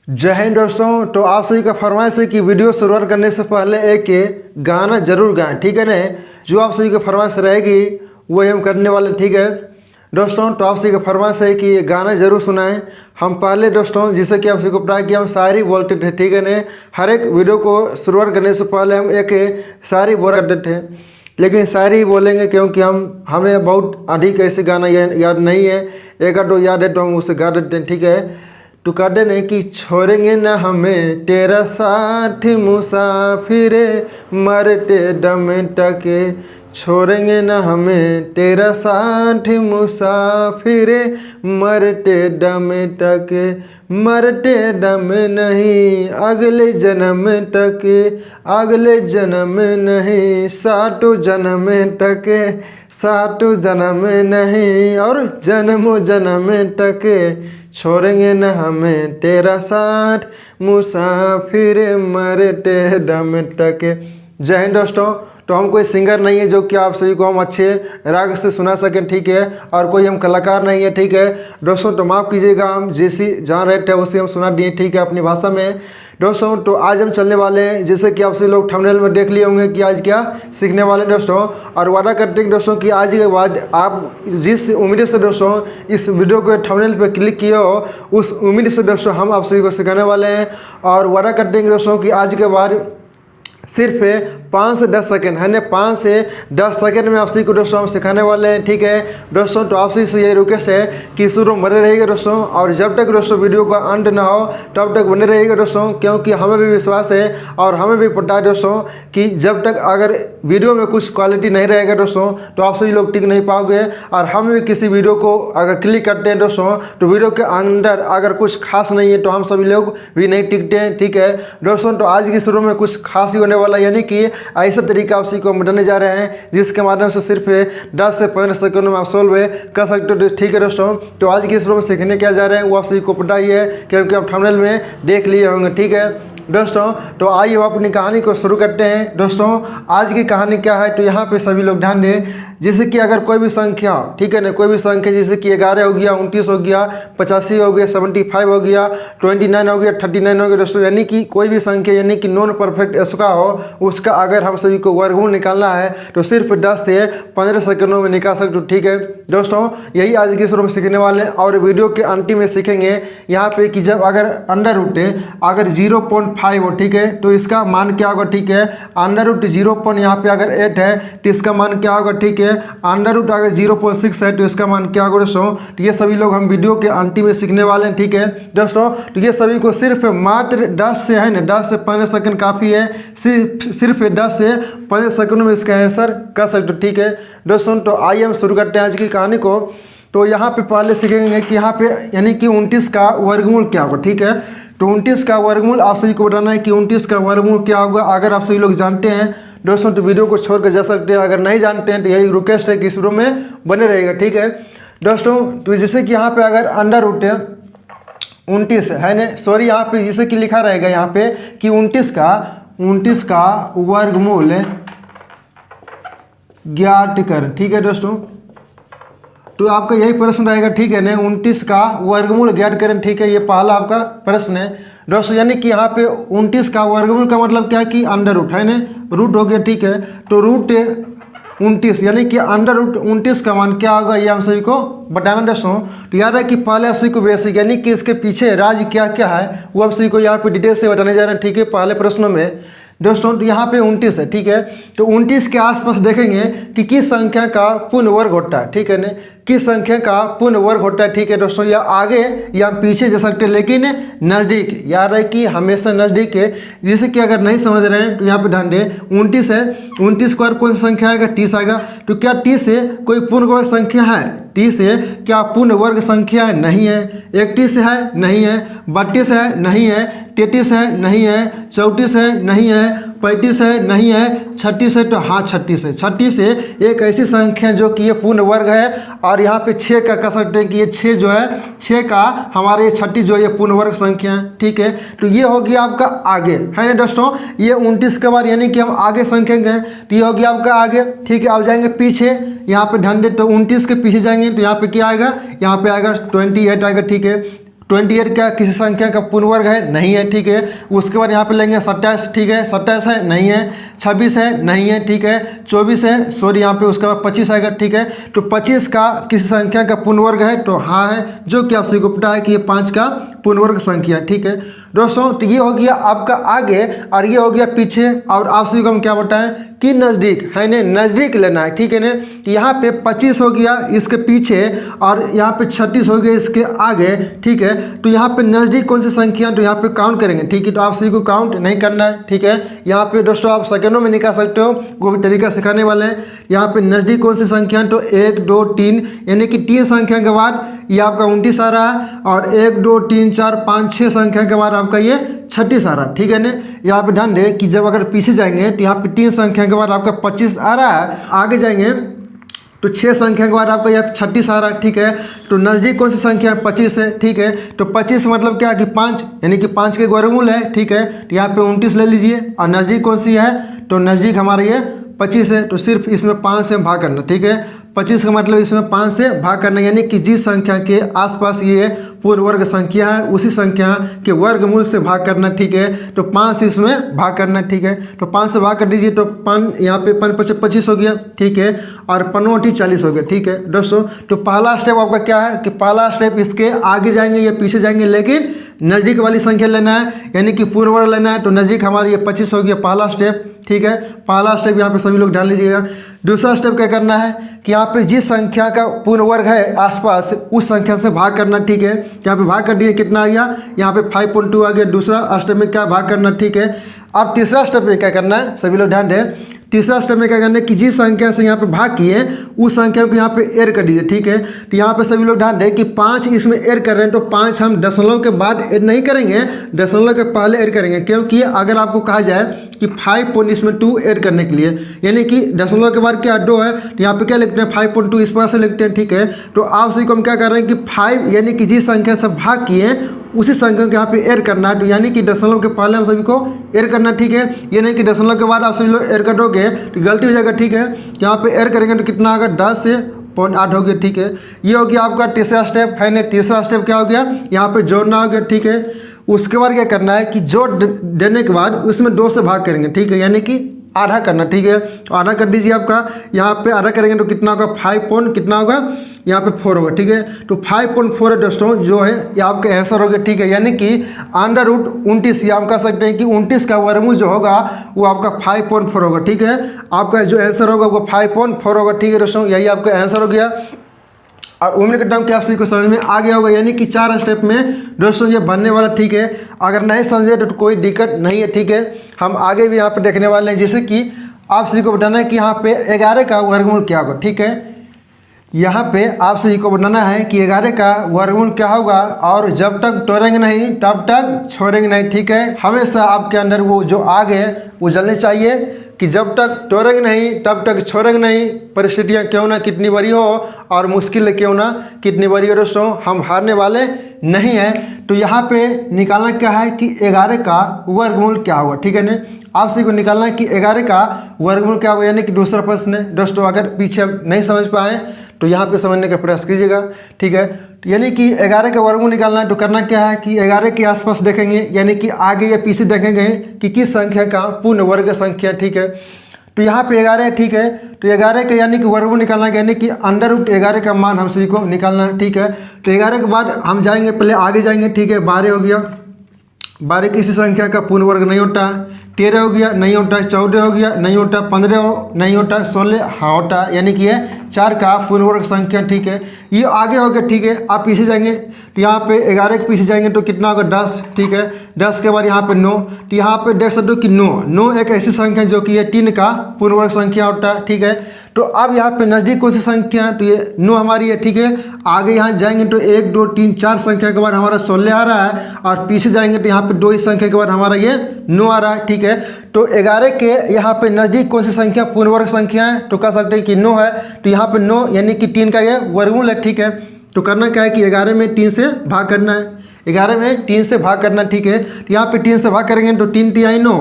जय हिंद दोस्तों। तो आप सभी का फरमाइश है कि वीडियो शुरुआत करने से पहले एक गाना जरूर गाएं, ठीक है ना। जो आप सभी का फरमाइश रहेगी वही हम करने वाले, ठीक है दोस्तों। तो आप सभी का फरमाइश है कि ये गाना जरूर सुनाएं। हम पहले दोस्तों जिसे कि आप सभी को पता है कि हम शायरी बोलते थे, ठीक है ना। हर एक वीडियो को शुरुआत करने से पहले हम एक शायरी बोला करते थे, लेकिन शायरी बोलेंगे क्योंकि हमें बहुत अधिक ऐसे गाना याद नहीं है। एक आध दो याद है तो हम उसे गा देते हैं, ठीक है। तो कह देने कि छोड़ेंगे न हमें तेरा साथ मुसाफिर मरते दम तक, छोड़ेंगे न हमें तेरा साथ मुसाफिर मरते दम तक, मरते दम नहीं अगले जन्म तक, अगले जन्म नहीं सातों जन्म तक, सातों जन्म नहीं और जन्मों जन्म तक, छोड़ेंगे न हमें तेरा साथ मुसाफिर मरते दम तक। जय हिंद दोस्तों। तो हम कोई सिंगर नहीं है जो कि आप सभी को हम अच्छे राग से सुना सकें, ठीक है, और कोई हम कलाकार नहीं है, ठीक है दोस्तों। तो माफ़ कीजिएगा, हम जैसी जहाँ रहते हैं उसे हम सुना दिए, ठीक है, अपनी भाषा में दोस्तों। तो आज हम चलने वाले हैं, जैसे कि आप सभी लोग थंबनेल में देख लिए होंगे कि आज क्या सीखने वाले हैं दोस्तों। और वादा करते हैं दोस्तों कि आज के बाद आप जिस उम्मीद से दोस्तों इस वीडियो को थंबनेल पर क्लिक किए हो, उस उम्मीद से दोस्तों हम आप सभी को सिखाने वाले हैं। और वादा करते हैं दोस्तों कि आज के बाद सिर्फ 5 से 10 सेकंड है ना, 5 से 10 सेकंड में आप सभी को दोस्तों हम सिखाने वाले हैं, ठीक है दोस्तों। तो आप सभी से यही रिक्वेस्ट है कि शुरू बने रहिएगा दोस्तों, और जब तक दोस्तों वीडियो का अंत ना हो तब तक बने रहिएगा दोस्तों, क्योंकि हमें भी विश्वास है और हमें भी पता है दोस्तों कि जब तक अगर वीडियो में कुछ क्वालिटी नहीं रहेगा दोस्तों तो आप सभी लोग टिक नहीं पाओगे। और हम भी किसी वीडियो को अगर क्लिक करते हैं दोस्तों तो वीडियो के अंदर अगर कुछ खास नहीं है तो हम सभी लोग भी नहीं टिकते हैं, ठीक है दोस्तों। तो आज की शुरू में कुछ खास ही होने वाला, यानी कि ऐसा तरीका उसी को हम बताने जा रहे हैं जिसके माध्यम से सिर्फ 10 से 15 सेकंड में आप सोल्व कर सकते हो, ठीक है दोस्तों। तो आज की शुरू में सीखने क्या जा रहे हैं वो आप सभी को पता ही है, क्योंकि आप थंबनेल में देख लिए होंगे, ठीक है दोस्तों। तो आइए हम अपनी कहानी को शुरू करते हैं दोस्तों। आज की कहानी क्या है तो यहाँ पे सभी लोग ध्यान दें। जैसे कि अगर कोई भी संख्या, ठीक है ना, कोई भी संख्या जैसे कि 11 हो गया, 29 हो गया, 85 हो गया, 75 हो गया, 29 हो गया, 39 हो गया दोस्तों, यानी कि कोई भी संख्या यानी कि नॉन परफेक्ट इसका हो, उसका अगर हम सभी को वर्गमूल निकालना है तो सिर्फ 10 से 15 सेकंडों में निकाल सकते हो, ठीक है दोस्तों। यही आज की शुरू में सीखने वाले हैं और वीडियो के अंतिम में सीखेंगे यहाँ पे कि जब अगर अंडर रूट अगर 0.5 हो, ठीक है, तो इसका मान क्या होगा, ठीक है। Under root 0. यहाँ पे अगर 8 है तो इसका मान क्या होगा, ठीक है। अंडर रूट अगर 0.6 है तो इसका मान क्या होगा दोस्तों। तो ये सभी लोग हम वीडियो के अंतिम में सीखने वाले हैं, ठीक है दोस्तों। तो ये सभी को सिर्फ मात्र 10 से है ना, 10 से 15 सेकंड काफ़ी है, सिर्फ 10 से 15 सेकंड में इसका आंसर कर सकते हो, ठीक है दोस्तों। तो आइए हम शुरू करते हैं आज की कहानी को। तो यहाँ पे पहले सीखेंगे कि यहाँ पे यानी कि 29 का वर्गमूल क्या होगा, ठीक है। तो 29 का वर्गमूल आप सभी को बताना है कि 29 का वर्गमूल क्या होगा। अगर आप सभी लोग जानते हैं दोस्तों तो वीडियो को छोड़ कर जा सकते हैं, अगर नहीं जानते हैं तो यही रिक्वेस्ट है कि शुरू में बने रहेगा, ठीक है दोस्तों। तो जैसे कि यहाँ पे अगर अंडर रूट 29 है ना, सॉरी यहाँ पे जैसे कि लिखा रहेगा यहाँ पे कि 29 का वर्गमूल ज्ञात कर, ठीक है दोस्तों। तो आपका यही प्रश्न रहेगा, ठीक है ना, 29 का वर्गमूल ज्ञात करें, ठीक है, ये पहला आपका प्रश्न है दोस्तों। यानी कि यहाँ पे 29 का वर्गमूल का मतलब क्या है कि अंडर रूट है ना, रूट हो गया, ठीक है। तो रूट 29 यानी कि अंडर रूट 29 का मान क्या होगा ये हम सभी को बताना दोस्तों। तो याद है कि पहले आप सभी को बेसिक यानी कि इसके पीछे राज क्या क्या है वो आप सभी को यहाँ पे डिटेल से बताने जा रहे हैं, ठीक है, पहले प्रश्नों में दोस्तों। तो यहाँ पे 29 है, ठीक है। तो 29 के आसपास देखेंगे कि किस संख्या का पूर्ण वर्ग होता है, ठीक है ना, किस संख्या का पूर्ण वर्ग होता है, ठीक है दोस्तों। या आगे या पीछे जा सकते हैं, लेकिन नज़दीक, याद है कि हमेशा नज़दीक है। जैसे कि अगर नहीं समझ रहे हैं तो यहाँ पे ध्यान दें, 29 है, 29 के बाद कौन सी संख्या आएगा, 30 आएगा। तो क्या 30 से कोई पूर्ण वर्ग संख्या है, 30 से क्या पूर्ण वर्ग संख्या है, नहीं है। 31 है, नहीं है। 32 है, नहीं है। 33 है, नहीं है। 34 है, नहीं है। 35 है, नहीं है। 36 है, तो हाँ 36 है। 36 है एक ऐसी संख्या जो कि ये पूर्ण वर्ग है। और यहाँ पे 6 का कह सकते हैं कि ये 6 जो है, 6 का हमारे ये 36 जो है ये पूर्ण वर्ग संख्या है, ठीक है। तो ये हो गया आपका आगे है ना दोस्तों। ये 29 के बाद यानी कि हम आगे संख्या गए तो ये हो गया आपका आगे, ठीक है। अब जाएंगे पीछे, यहाँ पे ध्यान दे, तो 29 के पीछे जाएंगे तो यहाँ पे क्या आएगा, यहाँ पे आएगा 28 आएगा, ठीक है। 28 क्या किसी संख्या का पूर्ण वर्ग है, नहीं है, ठीक है। उसके बाद यहाँ पे लेंगे 27, ठीक है, 27 है, नहीं है। 26 है, नहीं है, ठीक है। 24 है, सॉरी यहाँ पे उसके बाद 25 आएगा, ठीक है। तो 25 का किसी संख्या का पूर्ण वर्ग है, तो हाँ है, जो कि आप सभी को पता है कि ये 5 का पूर्ण वर्ग संख्या, ठीक है दोस्तों। तो ये हो गया आपका आगे और ये हो गया पीछे। और आप सभी को हम क्या बताएं कि नज़दीक है ना, नज़दीक लेना है, ठीक है ना। यहाँ पे 25 हो गया इसके पीछे और यहाँ पे 36 हो गया इसके आगे, ठीक है। तो यहाँ पे नज़दीक कौन सी संख्या, तो यहाँ पे काउंट करेंगे, ठीक है। तो आप सभी को काउंट नहीं करना है, ठीक है। यहाँ पे दोस्तों आप सेकंडों में निकाल सकते हो, वो भी तरीका सिखाने वाले हैं। यहाँ पे नज़दीक कौन सी संख्या, तो 1 2 3 यानी कि 3 संख्या के बाद ये आपका 29 आ रहा है और 1 2 3 4 5 6 संख्या के बाद आपका ये 36 आ रहा है, ठीक है ना। यहाँ पे ध्यान दें कि जब अगर पीछे जाएंगे तो यहाँ पे 3 संख्या के बाद आपका 25 आ रहा है, आगे जाएंगे तो 6 संख्या के बाद आपका यहाँ 36 आ रहा है, ठीक है। तो नज़दीक कौन सी संख्या है, 25 है, ठीक है। तो 25 मतलब क्या कि 5 यानी कि 5 के वर्गमूल है, ठीक है। तो यहाँ पे 29 ले लीजिए और नज़दीक कौन सी है, तो नज़दीक हमारा ये 25 है। तो सिर्फ इसमें 5 से भाग करना, ठीक है। 25 का मतलब इसमें 5 से भाग करना, यानी कि जिस संख्या के आसपास ये पूर्ण वर्ग संख्या है उसी संख्या के वर्गमूल से भाग करना, ठीक है। तो 5 से इसमें भाग करना, ठीक है। तो 5 से भाग कर दीजिए तो 5 यहाँ पे 5 25 हो गया, ठीक है। और 5 40 हो गया, ठीक है दोस्तों। तो पहला स्टेप आपका क्या है कि पहला स्टेप इसके आगे जाएंगे या पीछे जाएंगे, लेकिन नज़दीक वाली संख्या लेना है, यानी कि पूर्ण वर्ग लेना है। तो नज़दीक हमारी ये 25 हो गया पहला स्टेप, ठीक है। पहला स्टेप यहाँ पे सभी लोग डाल लीजिएगा। दूसरा स्टेप क्या करना है कि यहाँ पे जिस संख्या का पूर्ण वर्ग है आसपास उस संख्या से भाग करना, ठीक है। यहाँ पे भाग कर दिए, कितना आ गया, यहाँ पे 5.2 आ गया। दूसरा स्टेप में क्या भाग करना, ठीक है। अब तीसरा स्टेप में क्या करना है, सभी लोग ध्यान दें। तीसरा स्टेप में क्या करना है कि जिस संख्या से यहाँ पे भाग किए उस संख्या को यहाँ पे ऐड कर दीजिए, ठीक है। तो यहाँ पे सभी लोग ध्यान दें कि 5 इसमें ऐड कर रहे हैं, तो 5 हम दशमलव के बाद ऐड नहीं करेंगे, दशमलव के पहले ऐड करेंगे। क्योंकि अगर आपको कहा जाए कि 5.2 ऐड करने के लिए, यानी कि दशमलव के बाद क्या 2 है, तो यहाँ पे क्या लिखते हैं 5.2 इस प्रकार से लिखते हैं, ठीक है। तो आप सभी को हम क्या कर रहे हैं कि 5 यानी कि जिस संख्या से भाग किए उसी संख्या को यहाँ पे ऐड करना है। तो यानी कि दशमलव के पहले हम सभी को ऐड करना, ठीक है। ये नहीं कि दशमलव के बाद आप सभी लोग ऐड कर दोगे तो गलती हो जाएगा, ठीक है। यहाँ पे ऐड करेंगे तो कितना आएगा 10 से 0.8 हो गया, ठीक है। ये हो गया आपका तीसरा स्टेप है ना। तीसरा स्टेप क्या हो गया, यहाँ पे जोड़ना हो गया, ठीक है। उसके बाद क्या करना है कि जोड़ देने के बाद उसमें 2 से भाग करेंगे, ठीक है, यानी कि आधा करना, ठीक है। तो आधा कर दीजिए आपका, यहाँ पे आधा करेंगे तो कितना होगा 5 कितना होगा, यहाँ पे 4 होगा, ठीक है। तो 5.4 है दोस्तों जो है ये आपका आंसर हो गया, ठीक है। यानी कि √29 या हम कह सकते हैं कि 29 का वर्गमूल जो होगा वो आपका 5.4 होगा, ठीक है। आपका जो आंसर होगा वो 5.4 होगा, ठीक है दोस्तों। यही आपका आंसर हो गया। और उम्मीद करता हूँ कि आप सभी को समझ में आ गया होगा, यानी कि 4 स्टेप में दोस्तों ये बनने वाला, ठीक है। अगर नहीं समझे तो कोई दिक्कत नहीं है, ठीक है। हम आगे भी यहाँ पे देखने वाले हैं, जैसे कि आप सभी को बताना है कि यहाँ पे 11 का वर्गमूल क्या होगा, ठीक है। यहाँ पे आप सभी को बताना है कि 11 का वर्गमूल क्या होगा और जब तक तोड़ेंगे नहीं तब तक छोड़ेंगे नहीं, ठीक है। हमेशा आपके अंदर वो जो आग है वो जलनी चाहिए कि जब तक तोड़ेंगे नहीं तब तक छोड़ेंगे नहीं। परिस्थितियाँ क्यों ना कितनी बड़ी हो और मुश्किल क्यों ना कितनी बड़ी हो दोस्तों, हम हारने वाले नहीं हैं। तो यहाँ पे निकालना क्या है कि 11 का वर्गमूल क्या होगा, ठीक है ना। आप सभी को निकालना है कि 11 का वर्गमूल क्या होगा, यानी कि दूसरा प्रश्न है दोस्तों। अगर पीछे नहीं समझ पाए तो यहाँ पे समझने का प्रयास कीजिएगा, ठीक है। यानी कि 11 का वर्गमूल निकालना है तो करना क्या है कि 11 के आसपास देखेंगे, यानी कि आगे या पीछे देखेंगे कि किस संख्या का पूर्ण वर्ग संख्या, ठीक है। तो यहाँ पे 11 है, ठीक है। तो 11 के यानी कि वर्गमूल निकालना है, यानी कि √11 का मान हम सभी को निकालना है, ठीक है। तो 11 के बाद हम जाएंगे, पहले आगे जाएंगे, ठीक है। 12 हो गया, 12 किसी संख्या का पूर्ण वर्ग नहीं होता। 13 हो गया, नहीं होता। 14 हो गया, नहीं होता। 15 नहीं होता। 16 हाँ होता, यानी कि ये 4 का पूर्ण वर्ग संख्या, ठीक है। ये आगे हो गया, ठीक है। आप पीछे जाएंगे तो यहाँ पे 11 के पीछे जाएंगे तो कितना होगा 10, ठीक है। 10 के बाद यहाँ पे 9, तो यहाँ पे देख सकते हो कि 9 एक ऐसी संख्या जो कि ये 3 का पूर्ण वर्ग संख्या होता है, ठीक है। तो अब यहाँ पे नज़दीक कौन सी संख्या है, तो ये 9 हमारी है, ठीक है। आगे यहाँ जाएंगे तो 1 2 3 4 संख्या के बाद हमारा 16 आ रहा है और पीछे जाएंगे तो यहाँ पे 2 ही संख्या के बाद हमारा ये 9 आ रहा है, ठीक है। तो 11 के यहाँ पे नज़दीक कौन सी संख्या पूर्ण वर्ग संख्या है, तो कह सकते हैं कि 9 है। तो यहाँ पे 9 यानी कि 3 का ये वर्गमूल है, ठीक है। तो करना क्या है कि 11 में 3 से भाग करना है, 11 में 3 से भाग करना, ठीक है। तो यहाँ पे 3 से भाग करेंगे तो 3 3 9,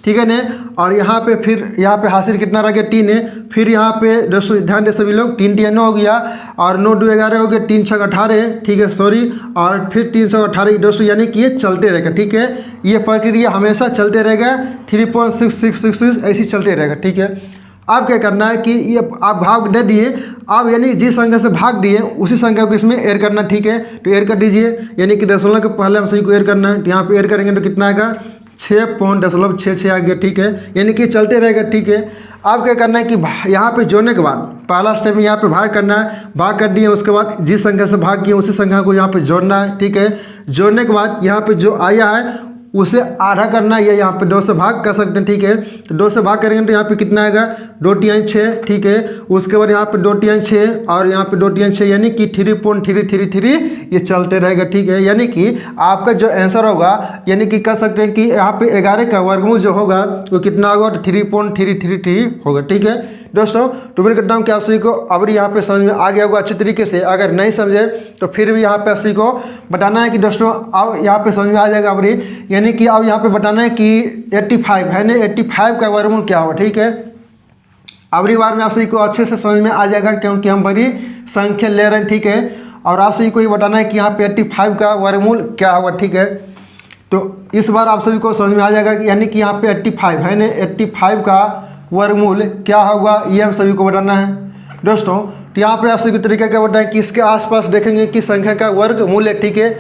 ठीक है ना। और यहाँ पे फिर यहाँ पे हासिल कितना रह गया 3 है। फिर यहाँ पे दोस्तों ध्यान दे सभी लोग 3 × 9 हो गया और 9 × 2 = 11 हो गया, 3 × 6 = 18, ठीक है सॉरी। और फिर 318 दोस्तों, यानी कि ये चलते रहेगा, ठीक है। ये प्रक्रिया हमेशा चलते रहेगा, 3.6666 ऐसे चलते रहेगा, ठीक है। अब क्या करना है कि ये आप भाग दे दिए, आप यानी जिस संख्या से भाग दिए उसी संख्या को इसमें ऐड करना, ठीक है। तो ऐड कर दीजिए, यानी कि दशमलव के पहले हम सही को ऐड करना है। तो यहाँ पे ऐड करेंगे तो कितना आएगा 6.66 आ गया, ठीक है। यानी कि चलते रहेगा, ठीक है। अब क्या करना है कि यहाँ पे जोड़ने के बाद पहला स्टेप में यहाँ पे भाग करना है, भाग कर दिए, उसके बाद जिस संख्या से भाग किए उसी संख्या को यहाँ पे जोड़ना है, ठीक है। जोड़ने के बाद यहाँ पे जो आया है उसे आधा करना है, या यहाँ पे 2 से भाग कर सकते हैं, ठीक है। तो 2 से भाग करेंगे तो यहाँ पे कितना आएगा 2 × 6, ठीक है। उसके बाद यहाँ पे 2 × 6 और यहाँ पे 2 × 6 यानी कि 3.333 ये चलते रहेगा, ठीक है। यानी कि आपका जो आंसर होगा, यानी कि कह सकते हैं कि यहाँ पे 11 का वर्गमूल जो होगा वो कितना होगा, तो 3.333 होगा, ठीक है दोस्तों। तो उम्मीद करता हूँ कि आप सभी को अब यहाँ पे समझ में आ गया होगा अच्छे तरीके से। अगर नहीं समझे तो फिर भी यहाँ पे आप सभी को बताना है कि दोस्तों अब यहाँ पे समझ में आ जाएगा अब, यानी कि अब यहाँ पे बताना है कि 85 है ना, 85 का वर्गमूल क्या होगा, ठीक है। अगली बार में आप सभी को अच्छे से समझ में आ जाएगा, क्योंकि हम बड़ी संख्या ले रहे हैं, ठीक है। और आप सभी को ये बताना है कि यहाँ पे 85 का वर्गमूल क्या होगा, ठीक है। तो इस बार आप सभी को समझ में आ जाएगा कि यानी कि यहाँ पे 85 है ना, 85 का वर्गमूल क्या होगा, ये हम सभी को बताना है दोस्तों। तो यहाँ पे आप सभी को तरीका क्या बताएं कि इसके आसपास देखेंगे कि संख्या का वर्गमूल है, ठीक है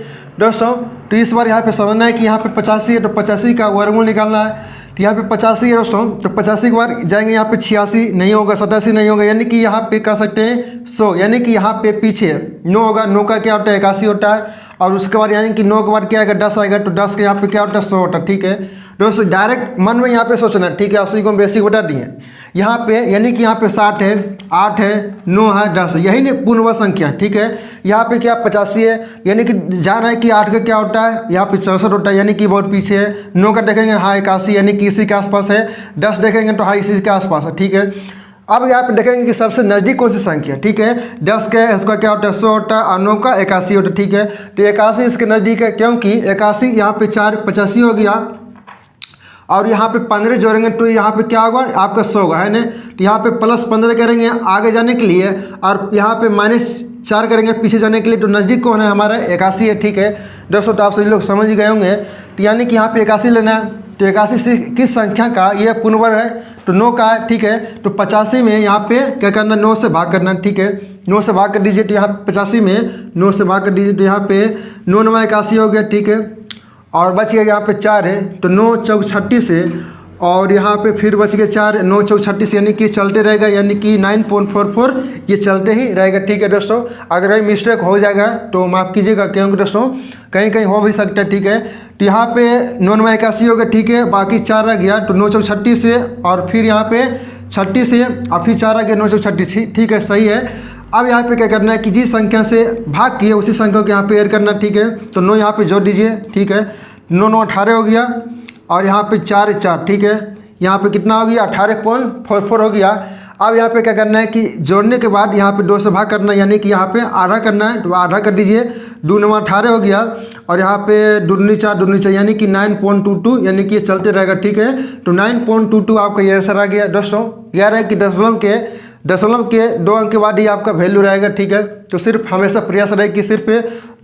दोस्तों। तो इस बार यहाँ पे समझना है कि यहाँ पे 85 है, तो 85 का वर्गमूल निकालना है। तो यहाँ पे 85 है दोस्तों, तो 85 के बाद जाएंगे यहाँ पे 86 नहीं होगा, 87 नहीं होगा, यानी कि यहाँ पे कह सकते हैं 100, यानी कि यहाँ पे पीछे 9 होगा। 9 का क्या होता है 81 होता है। और उसके बाद यानी कि 9 के बाद क्या आएगा 10 आएगा, तो 10 के यहाँ पे क्या होता है 100 होता है, ठीक है दोस्तों। डायरेक्ट मन में यहाँ पे सोचना, ठीक है। आप सभी को हम बेसिक बता दिए यहाँ पे, यानी कि यहाँ पे 60 है, 8 है, 9 है, 10 है, यही नहीं पूर्ण संख्या, ठीक है। यहाँ पे क्या 85 है, यानी कि जाना है कि 8 का क्या होता है, यहाँ पे 64 होता है, यानी कि बहुत पीछे है। 9 का देखेंगे हाँ 81, यानी कि इसी के आसपास है। 10 देखेंगे तो हाँ इसी के आसपास है, ठीक है। अब यहाँ पे देखेंगे कि सबसे नज़दीक कौन सी संख्या, ठीक है। 10 का इसका क्या होता है 100 होता है, और 9 का 81 होता है, ठीक है। तो 81 इसके नज़दीक है, क्योंकि 81 यहाँ पे 4 85 हो गया, और यहाँ पे 15 जोड़ेंगे तो यहाँ पे क्या होगा आपका 100 होगा, है ना। तो यहाँ पे +15 करेंगे आगे जाने के लिए, और यहाँ पे -4 करेंगे पीछे जाने के लिए। तो नज़दीक कौन है हमारा 81 है, ठीक है दोस्तों। तो आप सभी लोग समझ गए होंगे। तो यानी कि यहाँ पे 81 लेना है। तो 81 से किस संख्या का ये पूर्ण वर्ग है, तो 9 का है, ठीक है। तो 85 में यहाँ पे क्या करना, 9 से भाग करना, ठीक है। 9 से भाग कर दीजिए, तो यहाँ 85 में 9 से भाग कर दीजिए, तो यहाँ पे 9 × 9 = 81 हो गया, ठीक है। और बच गया यहाँ पे 4 है, तो 9 × 4 = 36 है। और यहाँ पे फिर बच गया 4, 9 × 4 = 36, यानी कि चलते रहेगा, यानी कि 9.44 ये चलते ही रहेगा, ठीक है दोस्तों। अगर कहीं मिस्टेक हो जाएगा तो माफ़ कीजिएगा, क्योंकि दोस्तों कहीं कहीं हो भी सकता है, ठीक है। तो यहाँ पे 9 × 9 = 81 हो गया, ठीक है। बाकी 4 रह गया, तो 9 × 4 = 36 है, और फिर यहाँ पे 36 है, और फिर 4 आ गया, 9 × 4 = 36, ठीक है सही है। अब यहाँ पे क्या करना है कि जिस संख्या से भाग किए उसी संख्या को यहाँ पे ऐड करना, ठीक है। तो 9 यहाँ पे जोड़ दीजिए, ठीक है। 9 × 9 = 18 हो गया, और यहाँ पे 4 × 4, ठीक है। यहाँ पे कितना हो गया 18.44 हो गया। अब यहाँ पे क्या करना है कि जोड़ने के बाद यहाँ पे 2 से भाग करना है, यानी कि यहाँ पे आधा करना है, तो आधा कर दीजिए। 2 × 9 = 18 हो गया, और यहाँ पे 2 × 4 2 × 4 यानी कि 9.22, यानी कि ये चलते रहेगा, ठीक है। तो 9.22 आपका ये आंसर आ गया दोस्तों। याद है कि दशमलव के 2 अंक के बाद ही आपका वैल्यू रहेगा, ठीक है। तो सिर्फ हमेशा प्रयास रहे कि सिर्फ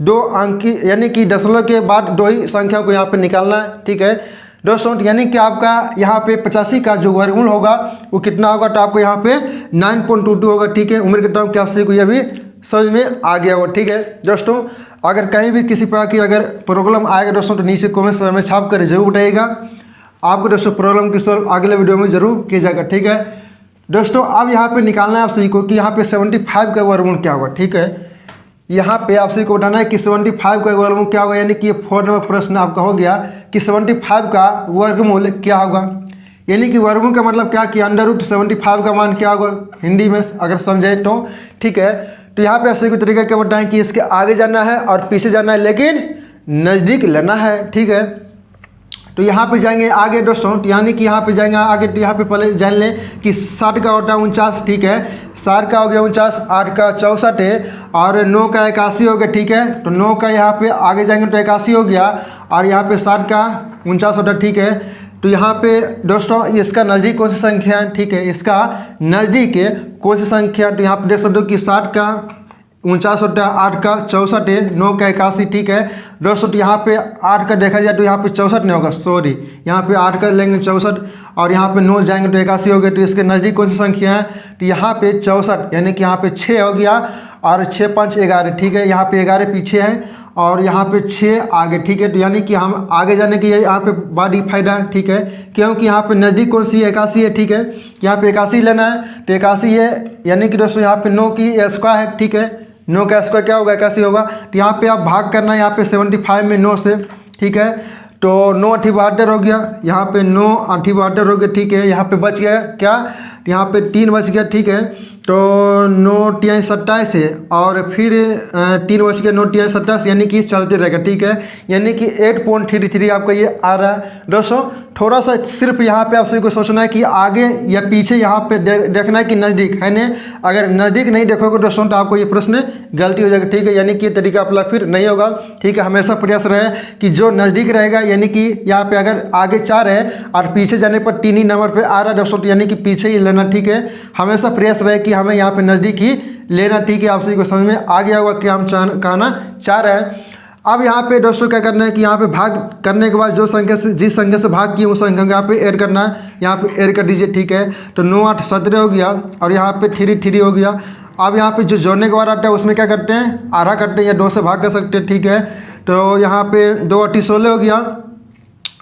2 अंक की, यानी कि दशमलव के बाद 2 ही संख्या को यहाँ पे निकालना है, ठीक है दोस्तों। यानी कि आपका यहाँ पे 85 का जो वर्गमूल होगा वो कितना होगा, तो आपको यहाँ पे 9.22 होगा, ठीक है। उम्मीद करता हूँ कि आप सभी को यह भी समझ में आ गया होगा, ठीक है दोस्तों। अगर कहीं भी किसी प्रकार की अगर प्रॉब्लम आएगा दोस्तों, तो नीचे कमेंट में छाप कर जरूर बताइएगा। आपको दोस्तों प्रॉब्लम की सॉल्व अगले वीडियो में जरूर किया जाएगा, ठीक है दोस्तों। अब यहाँ पे निकालना है आप सभी को कि यहाँ पे 75 का वर्गमूल क्या होगा, ठीक है। यहाँ पे आप सभी को बताना है कि 75 का वर्गमूल क्या होगा, यानी कि ये 4 नंबर प्रश्न आपका हो गया कि 75 का वर्गमूल क्या होगा। यानी कि वर्गमूल का मतलब क्या कि √75 का मान क्या होगा हिंदी में अगर समझे तो, ठीक है। तो यहाँ पे आप सभी को तरीका क्या बताएं कि इसके आगे जाना है और पीछे जाना है, लेकिन नज़दीक लेना है, ठीक है। तो यहाँ पे जाएंगे आगे दोस्तों, यानी कि यहाँ पे जाएंगे आगे। तो यहाँ पे पहले जान लें कि 60 का होता है 49, ठीक है। 60 का हो गया 49, 8 का 64 है, और 9 का 81 हो गया, ठीक है। तो 9 का यहाँ पे आगे जाएंगे तो 81 हो गया, और यहाँ पे 60 का 49 होता है, ठीक है। तो यहाँ पे दोस्तों इसका नज़दीक कौन सी संख्या है, ठीक है, इसका नज़दीक कौन सी संख्या, तो यहाँ पे देख सकते हो कि 7 का 49 होता है, 8 का 64 है, 9 का 81, ठीक है दोस्तों। तो यहाँ पे 8 का देखा जाए तो यहाँ पे 64 नहीं होगा, सॉरी, यहाँ पे 8 का लेंगे 64 और यहाँ पे 9 जाएंगे तो 81 हो गया। तो इसके नज़दीक कौन सी संख्या है, तो यहाँ पे 64 यानी कि यहाँ पे 6 हो गया और 6 5 11, ठीक है, यहाँ पे 11 पीछे है और यहाँ पे 6 आगे, ठीक है। तो यानी कि हम आगे जाने की यहाँ पे बड़ी फायदा है, ठीक है, क्योंकि यहाँ पे नज़दीक कौन सी 81 है, ठीक है, यहाँ पे 81 लेना है तो 81 है, यानी कि दोस्तों यहाँ पे 9 की स्क्वायर है, ठीक है, 9 का स्क्वायर क्या होगा 81 होगा। तो यहाँ पे आप भाग करना है यहाँ पे 75 में 9 से, ठीक है, तो 9 8 72 हो गया, यहाँ पे 9 8 72 हो गया, ठीक है। यहाँ पे बच गया क्या, यहाँ पे 3 बच गया, ठीक है, तो 9 3 27 है और फिर 3 बच गया, 9 3 27 यानी कि चलते रहेगा, ठीक है, यानी कि 8.33 आपका ये आ रहा है दोस्तों। थोड़ा सा सिर्फ यहाँ पे आप सभी को सोचना है कि आगे या पीछे यहाँ पे देखना है कि नज़दीक है ना, अगर नज़दीक नहीं देखोगे दोस्तों तो आपको ये प्रश्न गलती हो जाएगा, ठीक है, यानी कि ये तरीका अपना फिर नहीं होगा, ठीक है। हमेशा प्रयास रहे कि जो नज़दीक रहेगा, यानी कि यहाँ पे अगर आगे 4 है और पीछे जाने पर 3 ही नंबर पे आ रहा है दोस्तों, तो यानी कि पीछे ही लेना, ठीक है, हमेशा प्रयास रहे कि हमें यहाँ पे नज़दीक ही लेना, ठीक है। आप सभी को समझ में आ गया होगा कि हम कहना चाह रहे हैं। अब यहाँ पे दोस्तों क्या करना है कि यहाँ पे भाग करने के बाद जो संख्या से जिस संख्या से भाग किए उस संख्या को यहाँ पे ऐड करना है, यहाँ पे ऐड कर दीजिए, ठीक है। तो 9 8 17 हो गया और यहाँ पे 3 3 हो गया। अब यहाँ पे जो जोड़ने के बाद आता है उसमें क्या करते हैं, आधा करते हैं या 2 से भाग कर सकते हैं, ठीक है। तो यहाँ पे 2 8 16 हो गया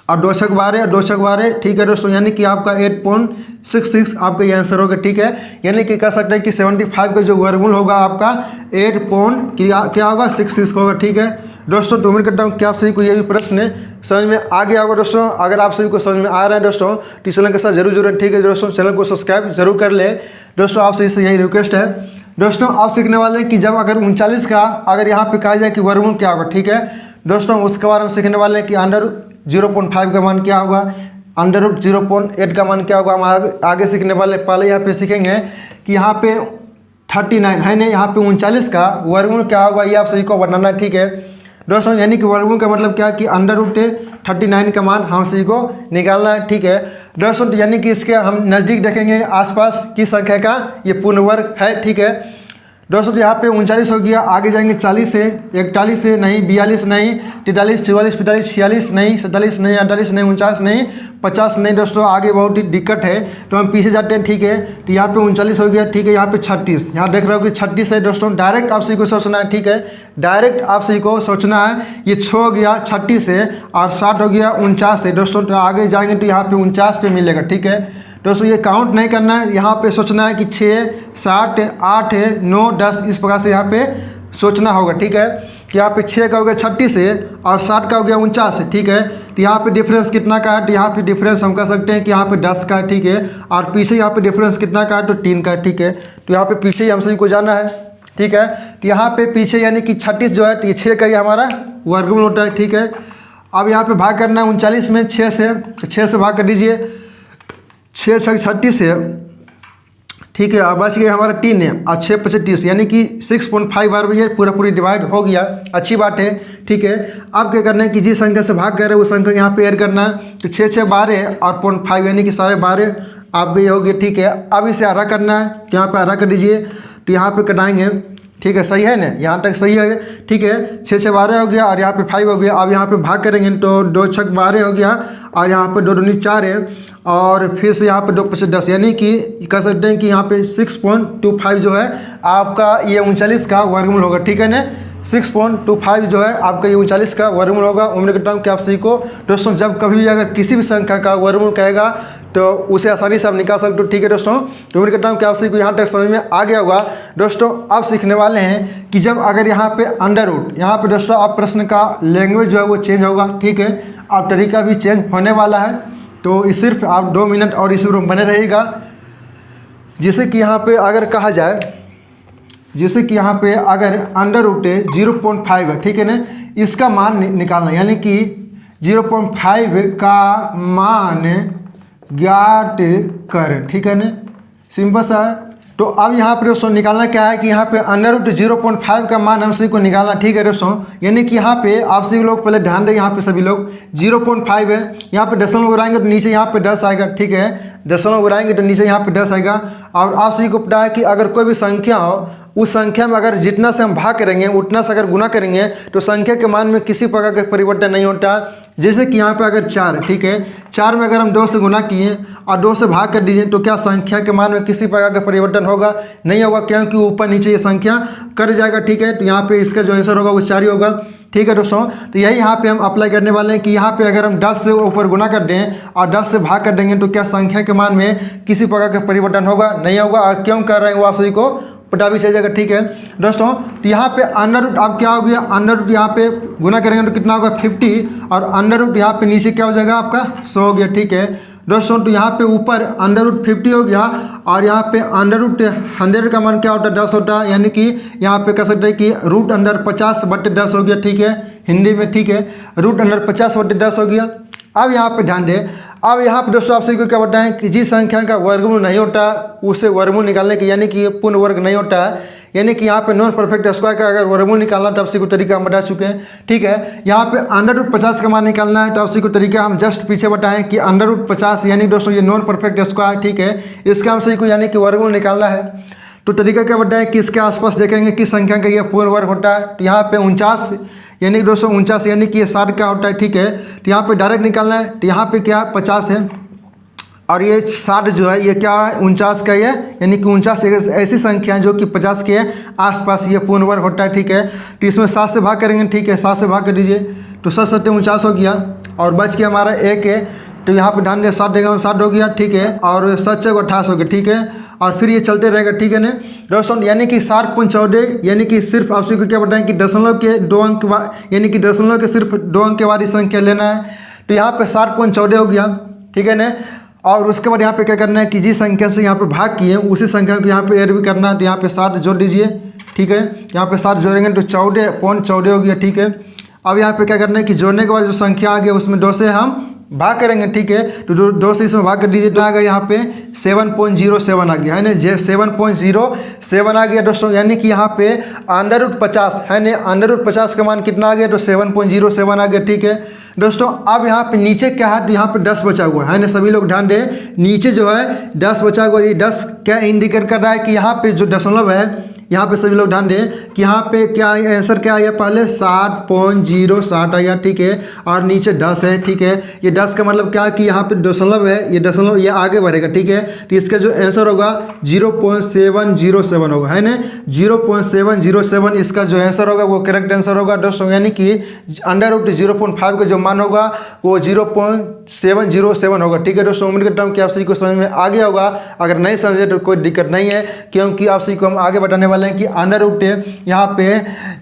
और 2 6 12 2 6 12, ठीक है दोस्तों, यानी कि आपका 8.66 आपका ये आंसर होगा, ठीक है। यानी कि कह सकते हैं कि 75 का जो वर्गमूल होगा आपका 8 क्या होगा 66 होगा, ठीक है दोस्तों। तो उम्मीद करता हूँ कि आप सभी को ये भी प्रश्न समझ में आ गया होगा दोस्तों। अगर आप सभी को समझ में आ रहा है दोस्तों तो चैनल के साथ जरूर जुड़ें, ठीक है दोस्तों, चैनल को सब्सक्राइब जरूर कर ले दोस्तों, आप सभी से यही रिक्वेस्ट है दोस्तों। आप सीखने वाले हैं कि जब अगर 39 का अगर यहाँ पे कहा जाए कि वर्गमूल क्या होगा, ठीक है दोस्तों, उसके बारे में सीखने वाले हैं कि अंडर 0.5 का मान क्या होगा, अंडर रूट 0.8 का मान क्या होगा, हम आगे सीखने वाले। पहले यहाँ पे सीखेंगे कि यहाँ पे 39 है ना, यहाँ पे 39 का वर्गमूल क्या होगा ये आप सभी को बनाना है, ठीक है दोस्तों। यानी कि वर्गमूल का मतलब क्या कि अंडर रूट 39 का मान हम सभी को निकालना है, ठीक है दोस्तों। तो यानी कि इसके हम नज़दीक देखेंगे आसपास की संख्या का ये पूर्ण वर्ग है, ठीक है दोस्तों। तो यहाँ पे 39 हो गया, आगे जाएंगे 40 है, 41 है नहीं, 42 नहीं, 43 44 45 46 नहीं, 47 नहीं, 48 नहीं, 49 नहीं, 50 नहीं दोस्तों, आगे बहुत ही दिक्कत है तो हम पीछे जाते हैं, ठीक है। तो यहाँ पे 39 हो गया, ठीक है, यहाँ पे 36, यहाँ देख रहे हो कि 36 है दोस्तों। डायरेक्ट आप सभी को सोचना है, ठीक है, डायरेक्ट आप सभी को सोचना है। ये 6 हो गया 36 है और 60 हो गया 49 है दोस्तों। तो आगे जाएंगे तो यहाँ पे 49 पे मिलेगा, ठीक है दोस्तों। ये काउंट नहीं करना है, यहाँ पे सोचना है कि 6 7 8 9 10 इस प्रकार से यहाँ पे सोचना होगा, ठीक है। कि यहाँ पे 6 का हो गया 36 है और 60 का हो गया 49 है, ठीक है। तो यहाँ पे डिफरेंस कितना का है, तो यहाँ पे डिफरेंस हम कह सकते हैं कि यहाँ पे 10 का है, ठीक है। और पीछे यहाँ पे डिफरेंस कितना का है, तो 3 का है, ठीक है। तो यहाँ पे पीछे ही हम सभी को जाना है, ठीक है। तो यहाँ पे पीछे यानी कि 36 जो है तो ये 6 का ही हमारा वर्गमूल होता है, ठीक है। अब यहाँ पे भाग करना है 39 में 6 से, तो 6 से भाग कर दीजिए, 6 6 36 है, ठीक है। अब बच गया हमारा 3 है और 6 35 यानी कि 6.5 बार भी है पूरा पूरी डिवाइड हो गया, अच्छी बात है, ठीक है। अब क्या करना है कि जिस संख्या से भाग कर रहे हैं उस संख्या यहाँ पे ऐड करना है। तो 6 6 12 और 0.5 यानी कि सारे 12 आप ये हो गए, ठीक है। अब इसे आधा करना है, तो यहाँ पे आधा कर दीजिए, तो यहाँ पे कटाएंगे, ठीक है, सही है ना, यहाँ तक सही है, ठीक है। 6 6 12 हो गया और यहाँ पे 5 हो गया। अब यहाँ पे भाग करेंगे तो 2 6 12 हो गया और यहाँ पे 2 2 4 है और फिर से यहाँ पे 2 5 10 यानी कि कह सकते हैं कि यहाँ पे 6.25 जो है आपका ये 39 का वर्गमूल होगा, ठीक है ना। 6.25 जो है आपका ये 39 का वर्गमूल होगा। उम्मीद करता हूँ कि आप सभी को दोस्तों जब कभी भी अगर किसी भी संख्या का वर्गमूल कहेगा तो उसे आसानी से आप निकाल सकते हो, ठीक है दोस्तों। तो उम्मीद करता हूँ कि आप सभी को यहाँ तक समझ में आ गया होगा दोस्तों। अब सीखने वाले हैं कि जब अगर यहाँ पे अंडर रूट, यहाँ पे दोस्तों आप प्रश्न का लैंग्वेज जो है वो चेंज होगा, ठीक है, और तरीका भी चेंज होने वाला है। तो इस सिर्फ आप 2 मिनट और इस रूम बने रहेगा। जैसे कि यहाँ पे अगर कहा जाए, जैसे कि यहाँ पे अगर अंडर रूट 0.5 है, ठीक है ना, इसका मान निकालना, यानी कि 0.5 का मान ज्ञात करें, ठीक है ना, सिंपल सा है। तो अब यहाँ पे दोस्तों निकालना क्या है कि यहाँ पे अंडर रूट 0.5 का मान हम सभी को निकालना, ठीक है दोस्तों। यानी कि यहाँ पे आप सभी लोग पहले ध्यान दें, यहाँ पे सभी लोग 0.5 है, यहाँ पे दशमलव उड़ाएंगे तो नीचे यहाँ पे 10 आएगा, ठीक है। दशमलव उड़ाएंगे तो नीचे यहाँ पे 10 आएगा। और आप सभी को पता है कि अगर कोई भी संख्या हो, उस संख्या में अगर जितना से हम भाग करेंगे उतना से अगर गुना करेंगे तो संख्या के मान में किसी प्रकार का परिवर्तन नहीं होता। जैसे कि यहाँ पे अगर 4, ठीक है, 4 में अगर हम 2 से गुना किए और 2 से भाग कर दीजिए तो क्या संख्या के मान में किसी प्रकार का परिवर्तन होगा? नहीं होगा, क्योंकि ऊपर नीचे ये संख्या कर जाएगा, ठीक है। तो यहाँ पे इसका जो आंसर होगा वो 4 ही होगा, ठीक है दोस्तों। तो यही यहाँ पे हम अप्लाई करने वाले हैं कि यहाँ पे अगर हम 10 से ऊपर गुना कर दें और 10 से भाग कर देंगे तो क्या संख्या के मान में किसी प्रकार का परिवर्तन होगा? नहीं होगा। और क्यों कर रहे हैं वो आप सभी को पता भी चल जाएगा, ठीक है दोस्तों। तो यहाँ पे अंडर रूट अब क्या हो गया, अंडर रूट यहाँ पे गुना करेंगे तो कितना होगा 50, और अंडर रूट यहाँ पे नीचे क्या हो जाएगा आपका 100 हो गया, ठीक है दोस्तों। तो यहाँ पे ऊपर अंडर रूट 50 हो गया और यहाँ पे अंडर रूट 100 का मान क्या होता है 10 होता है, यानी कि यहाँ पे कह सकते हैं कि रूट अंडर 50/10 हो गया, ठीक है हिंदी में, ठीक है रूट अंडर 50/10 हो गया। अब यहाँ पे ध्यान दें, अब यहाँ पे दोस्तों आप सभी को क्या बताएं कि जिस संख्या का वर्गमूल नहीं होता उसे वर्गमूल निकालने की, यानी कि पूर्ण वर्ग नहीं होता है, यानी कि यहाँ पे नॉन परफेक्ट स्क्वायर का अगर वर्गमूल निकालना तो आप सभी को तरीका हम बता चुके हैं, ठीक है। यहाँ पे अंडर रूट 50 का मान निकालना है तो आप सभी को तरीका हम जस्ट पीछे बताएं कि अंडर रूट 50 यानी दोस्तों ये नॉन परफेक्ट स्क्वायर, ठीक है, इसका हम सभी को यानी कि वर्गमूल निकालना है। तो तरीका क्या बताएं कि इसके आसपास देखेंगे किस संख्या का ये पूर्ण वर्ग होता है। तो यहाँ पे 49 यानी कि दोस्तों 49 यानी कि ये 60 का होता है, ठीक है। तो यहाँ पे डायरेक्ट निकालना है, तो यहाँ पे क्या 50 है और ये 60 जो है ये क्या है 49 का, ये यानी कि 49 एक ऐसी संख्या है जो कि 50 के आसपास ये पूर्ण वर्ग होता है, ठीक है। तो इसमें 7 से भाग करेंगे, ठीक है 7 से भाग कर दीजिए तो 7 7 49 हो गया और बच गया हमारा 1 है। तो यहाँ पे ध्यान दें 7 देगा 7 हो गया, ठीक है, और 7 6 28 हो गया, ठीक है। और फिर ये चलते रहेगा, ठीक है ना दोस्तों। यानी कि 7.14 यानी कि सिर्फ आप सभी को क्या बताएं कि दशमलव के 2 अंक यानी कि दशमलव के सिर्फ 2 अंक वाली संख्या लेना है। तो यहाँ पे 7.14 हो गया, ठीक है ना। और उसके बाद यहाँ पे क्या करना है कि जिस संख्या से यहाँ पे भाग किए उसी संख्या को यहाँ पे ऐड भी करना है। तो यहाँ पे 7 जोड़ दीजिए, ठीक है, यहाँ पे 7 जोड़ेंगे तो 14.14 हो गया, ठीक है। अब यहाँ पे क्या करना है कि जोड़ने के बाद जो संख्या आ गया उसमें 2 से हम भाग करेंगे, ठीक है। तो 2 से इसमें भाग कर दीजिए तो आ गया यहाँ पे 7.07 आ गया है ना, 7.07 आ गया दोस्तों। यानी कि यहाँ पे अंडर रूट 50 है ना, अंडर रूट 50 का मान कितना आ गया तो 7.07 आ गया, ठीक है दोस्तों। अब यहाँ पे नीचे क्या है तो यहाँ पे 10 बचा हुआ है ना, सभी लोग ध्यान दें, नीचे जो है 10 बचा हुआ, ये 10 क्या इंडिकेट कर रहा है कि यहाँ पे जो दशमलव है, यहाँ पे सभी लोग ध्यान दें कि यहाँ पे क्या आंसर क्या आया, पहले 7.07 आया, ठीक है, और नीचे 10 है, ठीक है। ये 10 का मतलब क्या है कि यहाँ पे दशमलव है, ये दशमलव ये आगे बढ़ेगा, ठीक है। तो इसका जो आंसर होगा 0.707 होगा, है ना 0.707 इसका जो आंसर होगा वो करेक्ट आंसर होगा दोस्तों। यानी कि अंडर रूट 0.5 का जो मान होगा वो 0.707 होगा, ठीक है दोस्तों। उम्मीद करता हूँ कि आप सभी को समझ में आ गया होगा। अगर नहीं समझे तो कोई दिक्कत नहीं है, क्योंकि आप सभी को हम आगे बताने वाले हैं कि अंडर रूट यहाँ पे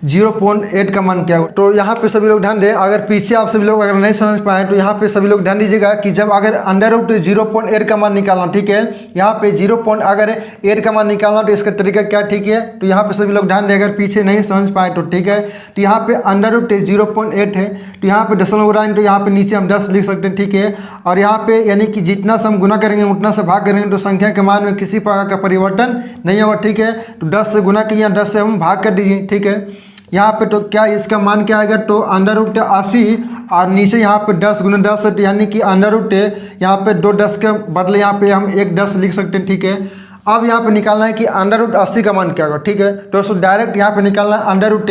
0.8 का मान क्या होगा। तो यहाँ पे सभी लोग ध्यान दें, अगर पीछे आप सभी लोग अगर नहीं समझ पाए तो यहाँ पे सभी लोग ध्यान दीजिएगा कि जब अगर अंडर रूट 0.8 का मान निकालना, ठीक है, यहाँ पे 0.8 का मान निकालना तो इसका तरीका क्या, ठीक है। तो यहाँ पे सभी लोग ध्यान दें, अगर पीछे नहीं समझ पाए तो ठीक है। तो यहाँ पे अंडर रूट 0.8 है, तो यहाँ पे दशमलव उड़ाएंगे तो यहाँ पे नीचे हम 10 लिख सकते हैं, ठीक है। और यहाँ पे यानी कि जितना से हम गुना करेंगे उतना से भाग करेंगे तो संख्या के मान में किसी प्रकार का परिवर्तन नहीं होगा, ठीक है। तो 10 से गुना किया, 10 से हम भाग कर दीजिए, ठीक है। यहाँ पे तो क्या इसका मान क्या आएगा तो अंडर रूट 80 और नीचे यहाँ पे 10 गुना 10 यानी कि अंडर रूट यहाँ पे 2 10 के बदले यहाँ पे हम 1 10 लिख सकते हैं, ठीक है। अब यहाँ पे निकालना है कि अंडर रूट 80 का मान क्या होगा, ठीक है। दोस्तों डायरेक्ट यहाँ पे निकालना है अंडर रूट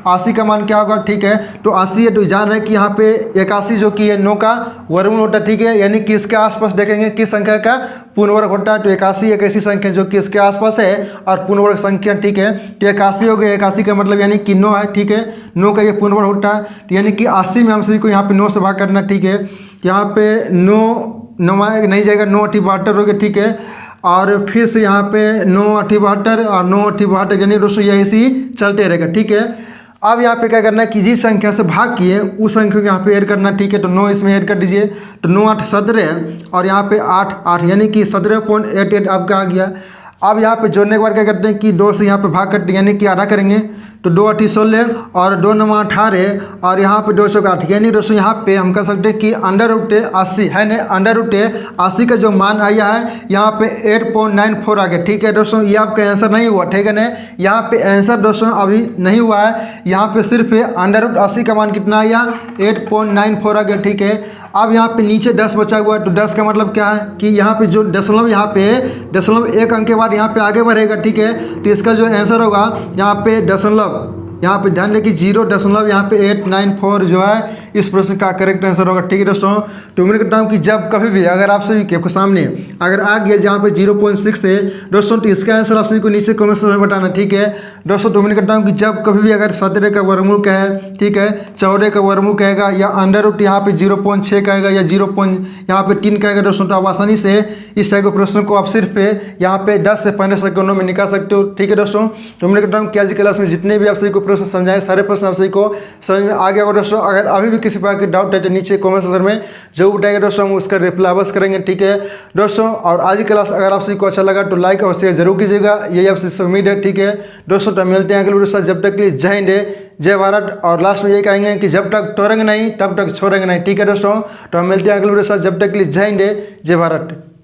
80 का मान क्या होगा, ठीक है। तो 80 है तो जान रहे हैं कि यहाँ पे 81 जो कि है 9 का वर्गमूल होता है, ठीक है। यानी कि इसके आसपास देखेंगे किस संख्या का पूर्ण वर्ग होता है, तो 81 एक ऐसी संख्या जो कि इसके आसपास है और पूर्ण वर्ग संख्या, ठीक है। तो 81 हो गया, 81 का मतलब यानी कि 9 है, ठीक है। 9 का ये पूर्ण वर्ग होता है, तो यानी कि 80 में हम सभी को यहाँ पे 9 से भाग करना, ठीक है। यहाँ पे 9 नहीं जाएगा, 9 8 72 हो गया, ठीक है। और फिर से यहाँ पे 9 8 72 और 9 8 72 यानी दोस्तों ये ऐसे ही चलते रहेगा, ठीक है। अब यहाँ पे क्या करना है कि जिस संख्या से भाग किए उस संख्या को यहाँ पे ऐड करना, ठीक है। तो 9 इसमें ऐड कर दीजिए, तो 9 8 17 और यहाँ पे 8 8 यानी कि 17.88 आपका आ गया। अब यहाँ पे जोड़ने के बाद क्या करते हैं कि 2 से यहाँ पे भाग करते हैं, यानी कि आधा करेंगे तो 2 8 16 और 2 9 18 और यहाँ पे 208, यानी दोस्तों यहाँ पे हम कह सकते हैं कि √80 है ना, √80 का जो मान आया है यहाँ पे 8.94 आ गया। ठीक है दोस्तों, ये आपका आंसर नहीं हुआ। ठीक है ना, यहाँ पे आंसर दोस्तों अभी नहीं हुआ है, यहाँ पे सिर्फ √80 का मान कितना आया 8.94 आ गया। ठीक है, अब यहाँ पे नीचे 10 बचा हुआ है, तो 10 का मतलब क्या है कि यहाँ पे जो दशमलव यहाँ पे दशमलव एक अंक के बाद यहाँ पे आगे बढ़ेगा। ठीक है, तो इसका जो आंसर होगा यहाँ पे दशमलव, यहाँ पे ध्यान दें कि 0 यहाँ पे 894 जो है इस प्रश्न का करेक्ट आंसर होगा। ठीक है दोस्तों, तो उम्मीद करता हूँ कि जब कभी भी अगर आप सभी के सामने अगर आ गया जहाँ पे 0.6 है दोस्तों, तो इसका आंसर आप सभी को नीचे कमेंट में बताना। ठीक है दोस्तों, तो उम्मीद करता हूँ कि जब कभी भी अगर 17 का वर्गमूल कहे, ठीक है 14 का वर्गमूल कहेगा या √ यहाँ पे 0.6 कहेगा या 0 यहाँ पे 3 कहेगा दोस्तों, तो आप आसानी से इस टाइप के प्रश्न को आप सिर्फ यहाँ पे 10 से 15 सेकंडों में निकाल सकते हो। ठीक है दोस्तों, तो उम्मीद करता हूँ कि आज की क्लास में जितने भी आप सभी को प्रश्न समझाए सारे प्रश्न आप सभी को समझ में आ गया होगा दोस्तों। अगर अभी भी किसी प्रकार की डाउट है तो नीचे कमेंट सेक्शन में जरूर बताइएगा दोस्तों, हम उसका रिप्लाई अवश्य करेंगे। ठीक है दोस्तों, और आज की क्लास अगर आप सभी को अच्छा लगा तो लाइक और शेयर जरूर कीजिएगा, यही आपसे उम्मीद है। ठीक है दोस्तों, तो मिलते हैं अगले वीडियो के साथ, जब तक के लिए जय हिंद जय भारत। और लास्ट में यही कहेंगे कि जब तक तोड़ेंगे नहीं तब तक छोड़ेंगे नहीं। ठीक है दोस्तों, तो हम मिलते हैं अगले वीडियो के साथ, जब तक के लिए जय हिंद जय भारत।